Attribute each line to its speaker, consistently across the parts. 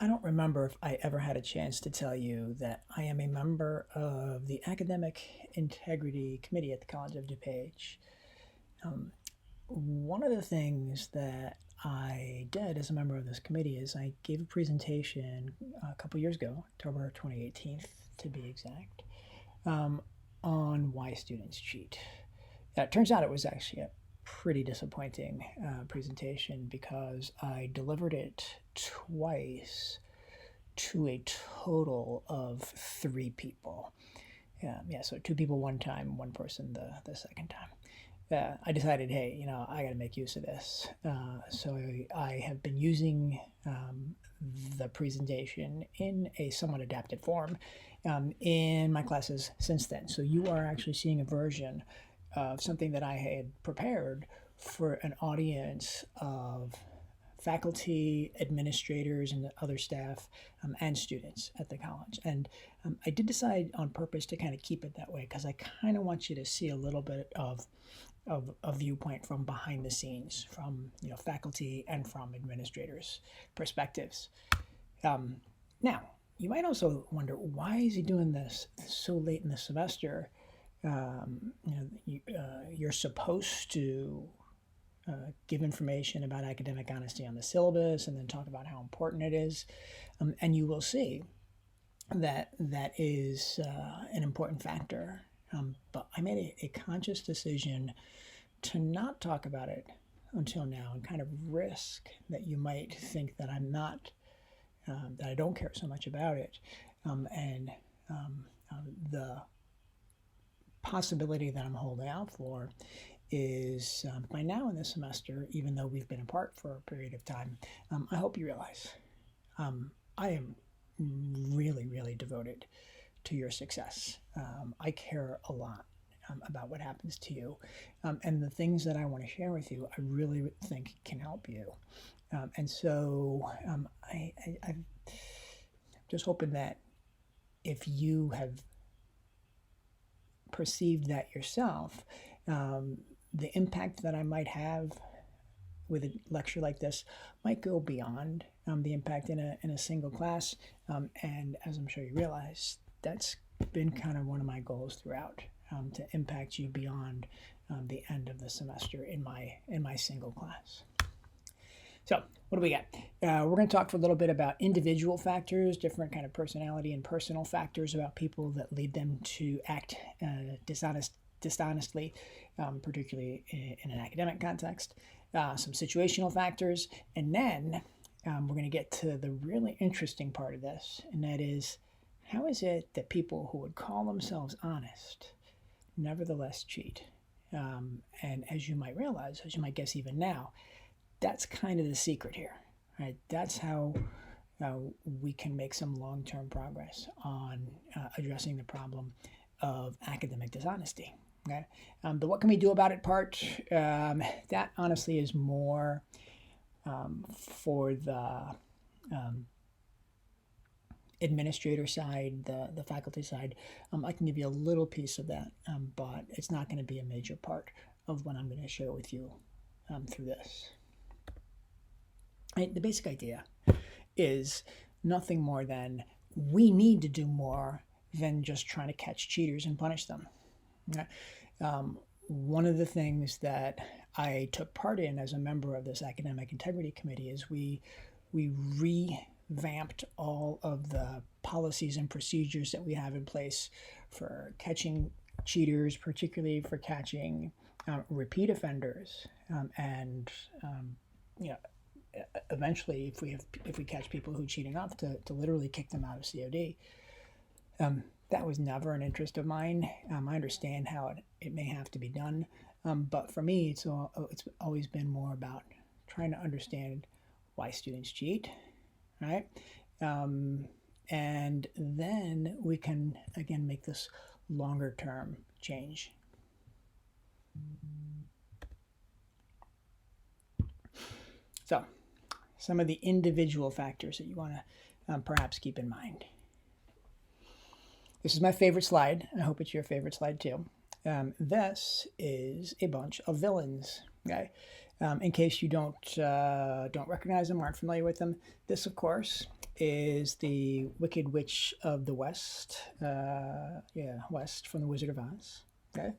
Speaker 1: I don't remember if I ever had a chance to tell you that I am a member of the Academic Integrity Committee at the College of DuPage. One of the things that I did as a member of this committee is I gave a presentation a couple years ago, October 2018 to be exact, on why students cheat. It turns out it was actually a pretty disappointing presentation because I delivered it twice to a total of 3 people. So 2 people one time, 1 person the second time. I decided, hey, I got to make use of this. So I have been using the presentation in a somewhat adapted form in my classes since then. So you are actually seeing a version of something that I had prepared for an audience of faculty, administrators, and other staff, and students at the college. And I did decide on purpose to kind of keep it that way because I kind of want you to see a little bit of a viewpoint from behind the scenes, from faculty and from administrators' perspectives. Now, you might also wonder, why is he doing this so late in the semester? You're supposed to give information about academic honesty on the syllabus and then talk about how important it is. And you will see that that is an important factor. But I made a conscious decision to not talk about it until now and kind of risk that you might think that I'm not, that I don't care so much about it. The possibility that I'm holding out for is by now in this semester, even though we've been apart for a period of time, I hope you realize I am really, really devoted to your success. I care a lot about what happens to you, and the things that I want to share with you, I really think can help you. And so I'm just hoping that if you have perceived that yourself, the impact that I might have with a lecture like this might go beyond the impact in a single class. And as I'm sure you realize, that's been kind of one of my goals throughout, to impact you beyond the end of the semester in my single class. So what do we got? We're going to talk for a little bit about individual factors, different kind of personality and personal factors about people that lead them to act dishonestly, particularly in an academic context, some situational factors, and then we're going to get to the really interesting part of this, and that is, how is it that people who would call themselves honest nevertheless cheat? And as you might realize, as you might guess even now, that's kind of the secret here, right? That's how we can make some long-term progress on addressing the problem of academic dishonesty. Okay, the what can we do about it part, that honestly is more for the administrator side, the faculty side. I can give you a little piece of that, but it's not going to be a major part of what I'm going to share with you through this. Right, the basic idea is nothing more than we need to do more than just trying to catch cheaters and punish them. Okay? One of the things that I took part in as a member of this academic integrity committee is we revamped all of the policies and procedures that we have in place for catching cheaters, particularly for catching repeat offenders, and eventually, if we catch people who cheat enough, to literally kick them out of COD. That was never an interest of mine. I understand how it may have to be done, but for me, it's always been more about trying to understand why students cheat, right? And then we can again make this longer term change. So, some of the individual factors that you want to perhaps keep in mind. This is my favorite slide. I hope it's your favorite slide too. This is a bunch of villains. Okay, In case you don't recognize them, aren't familiar with them, this, of course, is the Wicked Witch of the West. West from the Wizard of Oz. Okay.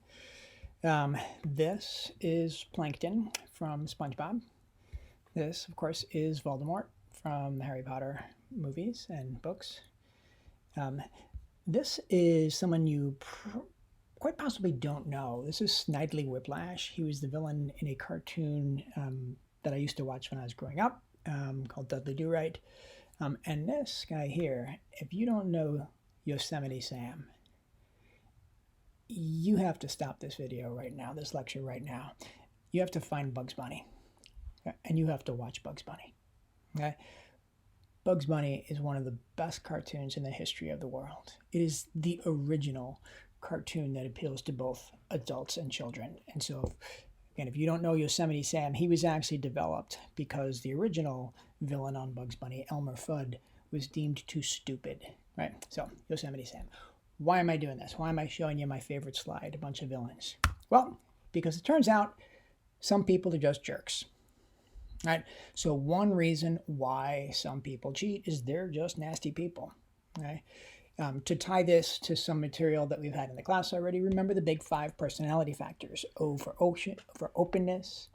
Speaker 1: This is Plankton from SpongeBob. This, of course, is Voldemort from the Harry Potter movies and books. This is someone you quite possibly don't know. This is Snidely Whiplash. He was the villain in a cartoon that I used to watch when I was growing up called Dudley Do-Right. And this guy here, if you don't know Yosemite Sam, you have to stop this video right now, this lecture right now. You have to find Bugs Bunny, and you have to watch Bugs Bunny. Okay? Bugs Bunny is one of the best cartoons in the history of the world. It is the original cartoon that appeals to both adults and children. And so, again, if you don't know Yosemite Sam, he was actually developed because the original villain on Bugs Bunny, Elmer Fudd, was deemed too stupid, right? So, Yosemite Sam. Why am I doing this? Why am I showing you my favorite slide, a bunch of villains? Well, because it turns out some people are just jerks. Right? So one reason why some people cheat is they're just nasty people. Okay? To tie this to some material that we've had in the class already, remember the big 5 personality factors. O for openness,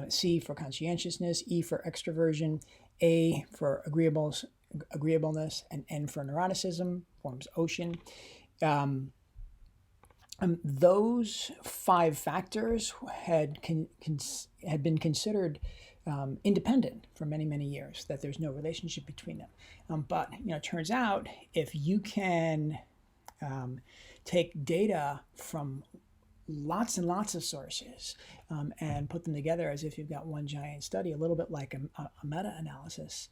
Speaker 1: C for conscientiousness, E for extroversion, A for agreeableness, and N for neuroticism, forms ocean. Those 5 factors had been considered independent for many, many years, that there's no relationship between them. But it turns out if you can take data from lots and lots of sources and put them together as if you've got one giant study, a little bit like a meta-analysis,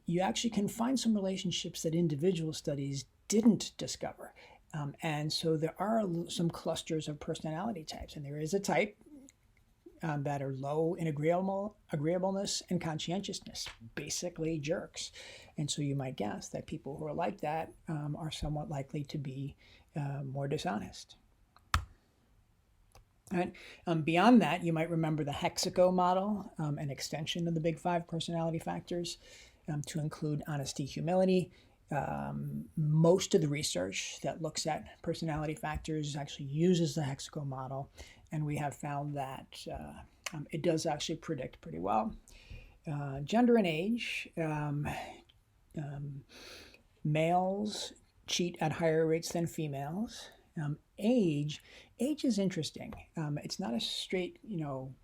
Speaker 1: you actually can find some relationships that individual studies didn't discover. And so there are some clusters of personality types, and there is a type that are low in agreeableness and conscientiousness, basically jerks. And so you might guess that people who are like that are somewhat likely to be more dishonest. Right? Beyond that, you might remember the Hexaco model, an extension of the big 5 personality factors to include honesty, humility. Most of the research that looks at personality factors actually uses the Hexaco model, and we have found that it does actually predict pretty well. Gender and age. Males cheat at higher rates than females. Age is interesting. It's not a straight, you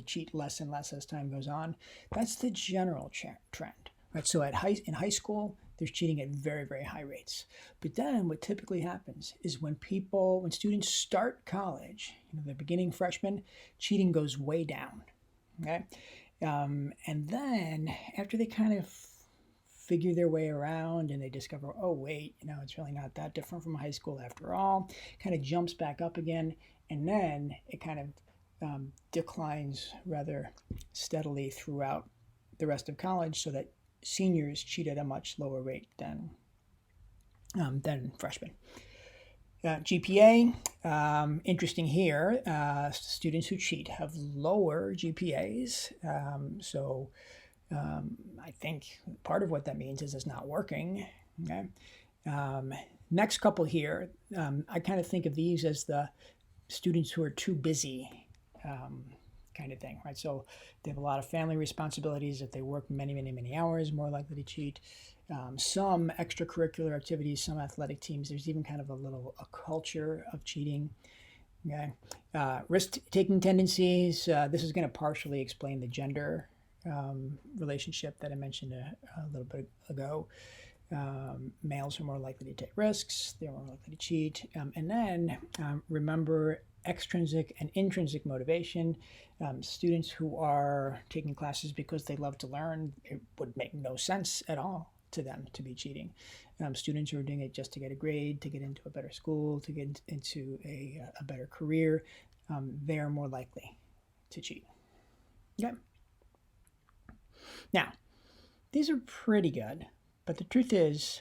Speaker 1: cheat less and less as time goes on. That's the general trend. Right? So in high school, there's cheating at very, very high rates. But then what typically happens is when students start college, they're beginning freshmen, cheating goes way down. Okay? And then after they kind of figure their way around and they discover, oh, wait, it's really not that different from high school after all, kind of jumps back up again, and then it kind of declines rather steadily throughout the rest of college, so that seniors cheat at a much lower rate than freshmen. GPA, interesting here. Students who cheat have lower GPAs. I think part of what that means is it's not working. Okay. Next couple here, I kind of think of these as the students who are too busy kind of thing, right? So they have a lot of family responsibilities. If they work many, many, many hours, more likely to cheat. Some extracurricular activities, some athletic teams, there's even kind of a culture of cheating. Okay. Risk-taking tendencies. This is going to partially explain the gender relationship that I mentioned a little bit ago. Males are more likely to take risks. They're more likely to cheat. And then remember extrinsic and intrinsic motivation. Students who are taking classes because they love to learn, it would make no sense at all to them to be cheating. Students who are doing it just to get a grade, to get into a better school, to get into a better career, they are more likely to cheat. Okay. Now, these are pretty good, but the truth is,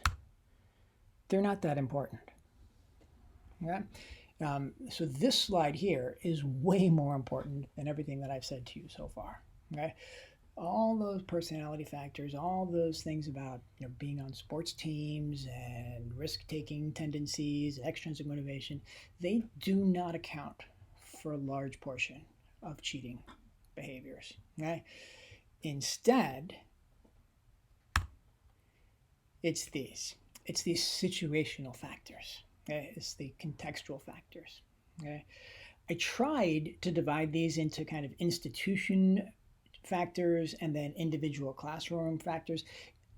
Speaker 1: they're not that important. Okay? So this slide here is way more important than everything that I've said to you so far. Okay, all those personality factors, all those things about being on sports teams and risk-taking tendencies, extrinsic motivation, they do not account for a large portion of cheating behaviors. Okay, instead, it's these situational factors. Okay? It's the contextual factors. Okay? I tried to divide these into kind of institution factors and then individual classroom factors.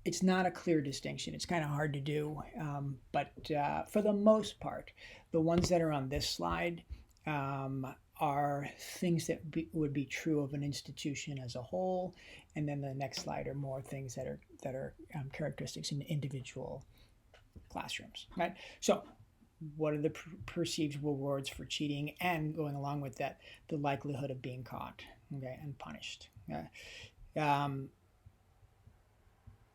Speaker 1: It's not a clear distinction. It's kind of hard to do, but for the most part, the ones that are on this slide are things that would be true of an institution as a whole, and then the next slide are more things that are characteristics in individual classrooms. Right. So, what are the perceived rewards for cheating, and going along with that, the likelihood of being caught, okay, and punished.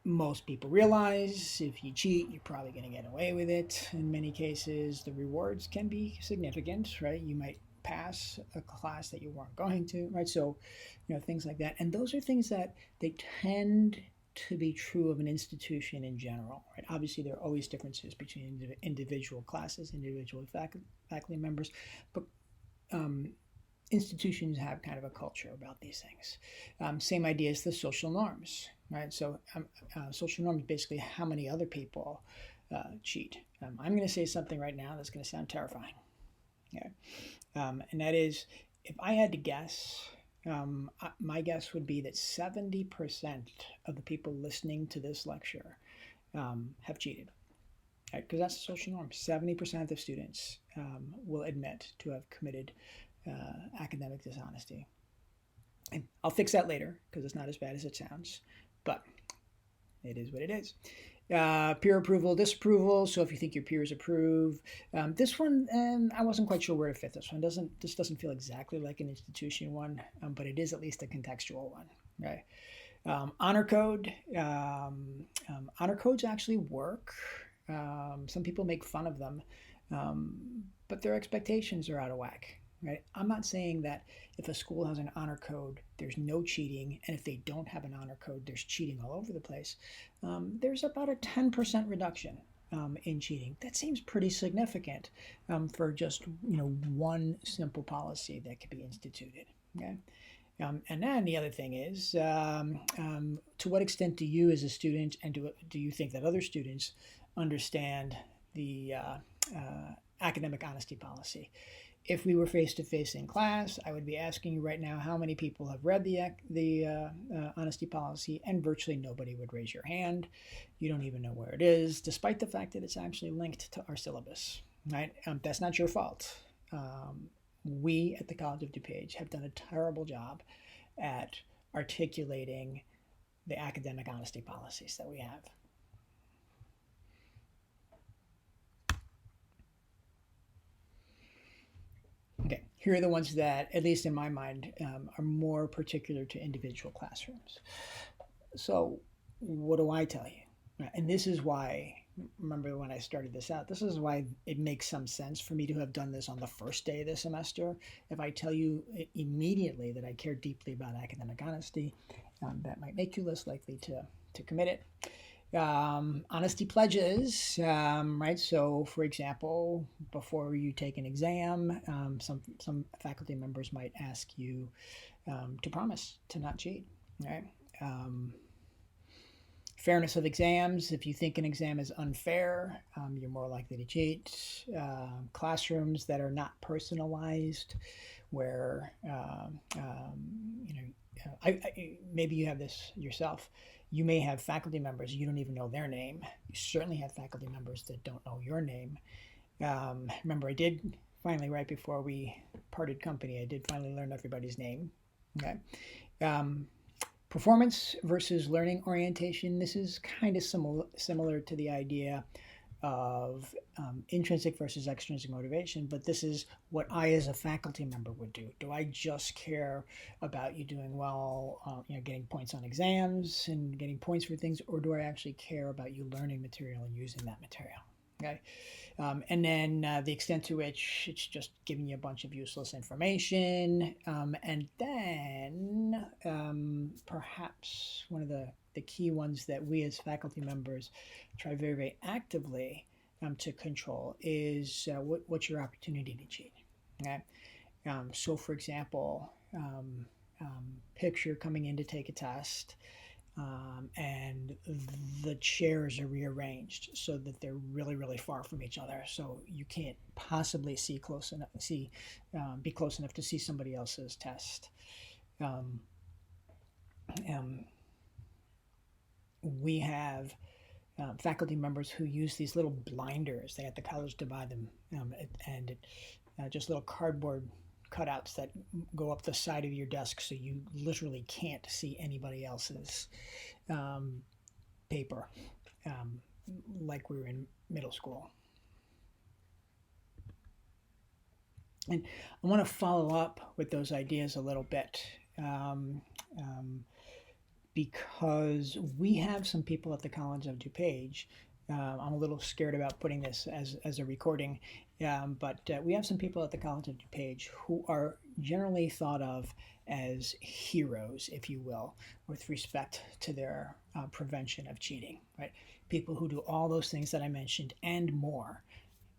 Speaker 1: Most people realize if you cheat, you're probably going to get away with it. In many cases, the rewards can be significant, right? You might pass a class that you weren't going to, right? So, things like that. And those are things that they tend to be true of an institution in general, right? Obviously, there are always differences between individual classes, individual faculty members, but institutions have kind of a culture about these things. Same idea as the social norms, right? So social norms basically how many other people cheat. I'm going to say something right now that's going to sound terrifying. Okay? And that is, if I had to guess, my guess would be that 70% of the people listening to this lecture have cheated. Because that's the social norm. 70% of the students will admit to have committed academic dishonesty. And I'll fix that later because it's not as bad as it sounds, but it is what it is. Peer approval, disapproval. So if you think your peers approve, this one, I wasn't quite sure where to fit this one. This doesn't feel exactly like an institution one, but it is at least a contextual one. Right? Honor code. Honor codes actually work. Some people make fun of them, but their expectations are out of whack. Right? I'm not saying that if a school has an honor code, there's no cheating, and if they don't have an honor code, there's cheating all over the place. There's about a 10% reduction in cheating. That seems pretty significant for just one simple policy that could be instituted. Okay. And then the other thing is, to what extent do you as a student and do you think that other students understand the academic honesty policy? If we were face-to-face in class, I would be asking you right now how many people have read the honesty policy, and virtually nobody would raise your hand. You don't even know where it is, despite the fact that it's actually linked to our syllabus. Right? That's not your fault. We at the College of DuPage have done a terrible job at articulating the academic honesty policies that we have. Okay, here are the ones that, at least in my mind, are more particular to individual classrooms. So what do I tell you? And this is why, remember when I started this out, this is why it makes some sense for me to have done this on the first day of the semester. If I tell you immediately that I care deeply about academic honesty, that might make you less likely to commit it. Honesty pledges, right? So, for example, before you take an exam, some faculty members might ask you to promise to not cheat, right? Fairness of exams. If you think an exam is unfair, you're more likely to cheat. Classrooms that are not personalized, where maybe you have this yourself. You may have faculty members, you don't even know their name. You certainly have faculty members that don't know your name. Remember, I did finally, right before we parted company, I did finally learn everybody's name. Okay. Performance versus learning orientation. This is kind of similar to the idea of intrinsic versus extrinsic motivation, but this is what I as a faculty member would do. Do I just care about you doing well, getting points on exams and getting points for things, or do I actually care about you learning material and using that material? Okay. And then the extent to which it's just giving you a bunch of useless information. And then perhaps one of the key ones that we as faculty members try very, very actively to control is what's your opportunity to cheat. Okay. So, for example, picture coming in to take a test, and the chairs are rearranged so that they're really, really far from each other. So you can't possibly see close enough, be close enough to see somebody else's test. Um, um, we have faculty members who use these little blinders. They at the college to buy them, just little cardboard cutouts that go up the side of your desk so you literally can't see anybody else's paper, like we were in middle school. And I want to follow up with those ideas a little bit, because we have some people at the College of DuPage. I'm a little scared about putting this as a recording, but we have some people at the College of DuPage who are generally thought of as heroes, if you will, with respect to their prevention of cheating, right? People who do all those things that I mentioned and more.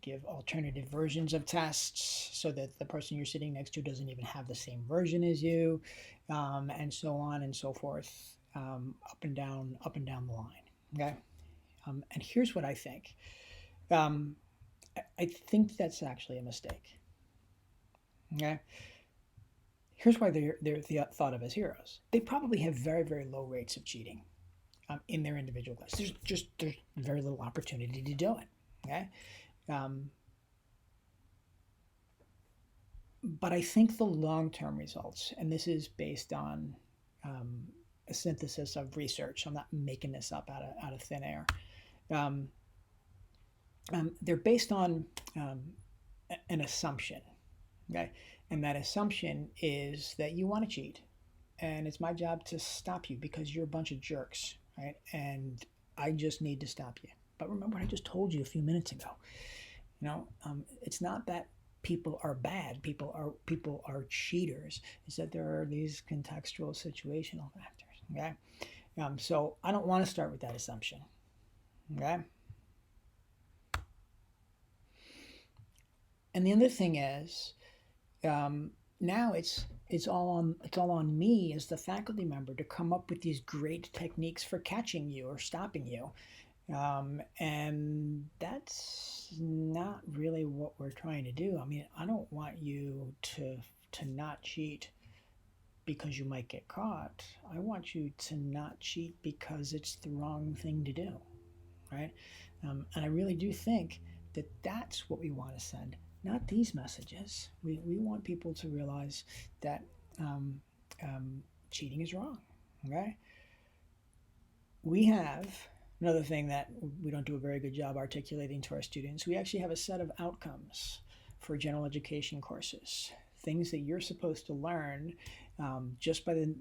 Speaker 1: Give alternative versions of tests so that the person you're sitting next to doesn't even have the same version as you, and so on and so forth, up and down the line. Okay, and here's what I think. I think that's actually a mistake. Okay, here's why they're thought of as heroes. They probably have very, very low rates of cheating in their individual class. There's very little opportunity to do it. Okay. But I think the long-term results, and this is based on a synthesis of research. I'm not making this up out of thin air. They're based on an assumption, okay? And that assumption is that you want to cheat, and it's my job to stop you because you're a bunch of jerks, right? And I just need to stop you. But remember what I just told you a few minutes ago. It's not that people are bad. People are cheaters. It's that there are these contextual situational factors. Okay, so I don't want to start with that assumption. Okay, and the other thing is, now it's all on me as the faculty member to come up with these great techniques for catching you or stopping you. And that's not really what we're trying to do. I mean, I don't want you to not cheat because you might get caught. I want you to not cheat because it's the wrong thing to do, right? And I really do think that that's what we want to send, not these messages. We want people to realize that cheating is wrong, okay? We have another thing that we don't do a very good job articulating to our students. We actually have a set of outcomes for general education courses, things that you're supposed to learn just by the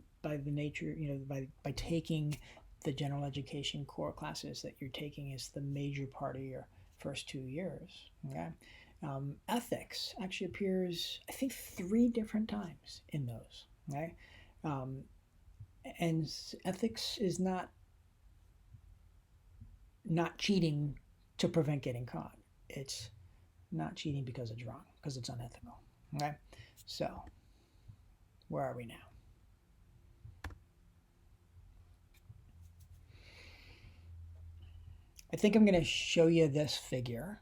Speaker 1: nature, by taking the general education core classes that you're taking as the major part of your first 2 years. Okay, ethics actually appears, I think, 3 different times in those. Okay, and ethics is not cheating to prevent getting caught. It's not cheating because it's wrong, because it's unethical. Okay, so where are we now? I think I'm going to show you this figure.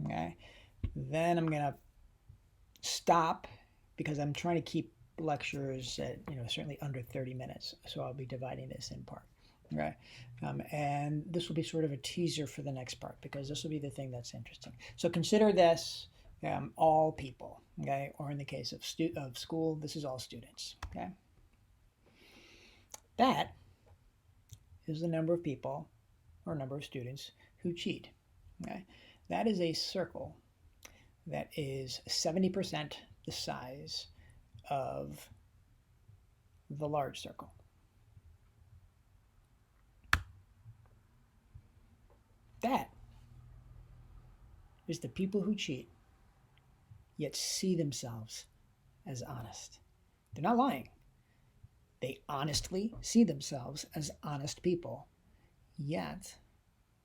Speaker 1: Okay, then I'm going to stop because I'm trying to keep lectures at certainly under 30 minutes. So I'll be dividing this in part. Okay, and this will be sort of a teaser for the next part because this will be the thing that's interesting. So consider this all people, okay, or in the case of school, this is all students. Okay, that is the number of people or number of students who cheat. Okay, that is a circle that is 70% the size of the large circle. That is the people who cheat yet see themselves as honest. They're not lying. They honestly see themselves as honest people, yet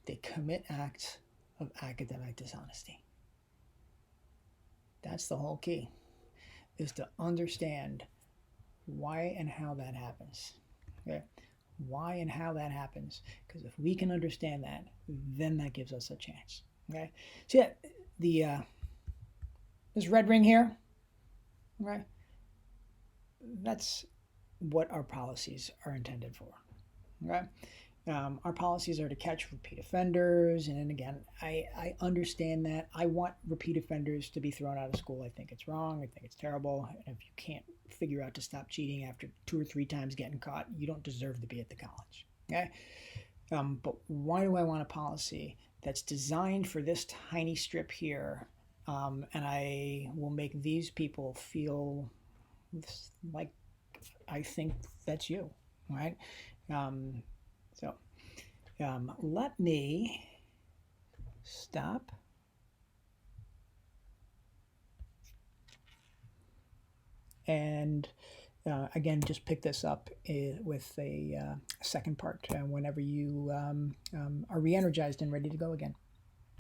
Speaker 1: they commit acts of academic dishonesty. That's the whole key, is to understand why and how that happens. Okay? Why and how that happens. Because if we can understand that, then that gives us a chance. Okay? So yeah, this red ring here, right? That's what our policies are intended for. Okay? Our policies are to catch repeat offenders, and then again, I understand that. I want repeat offenders to be thrown out of school. I think it's wrong. I think it's terrible. And if you can't figure out to stop cheating after 2 or 3 times getting caught, you don't deserve to be at the college. Okay? But why do I want a policy that's designed for this tiny strip here, and I will make these people feel like I think that's you, right? So let me stop. And again, just pick this up with a second part whenever you are re-energized and ready to go again.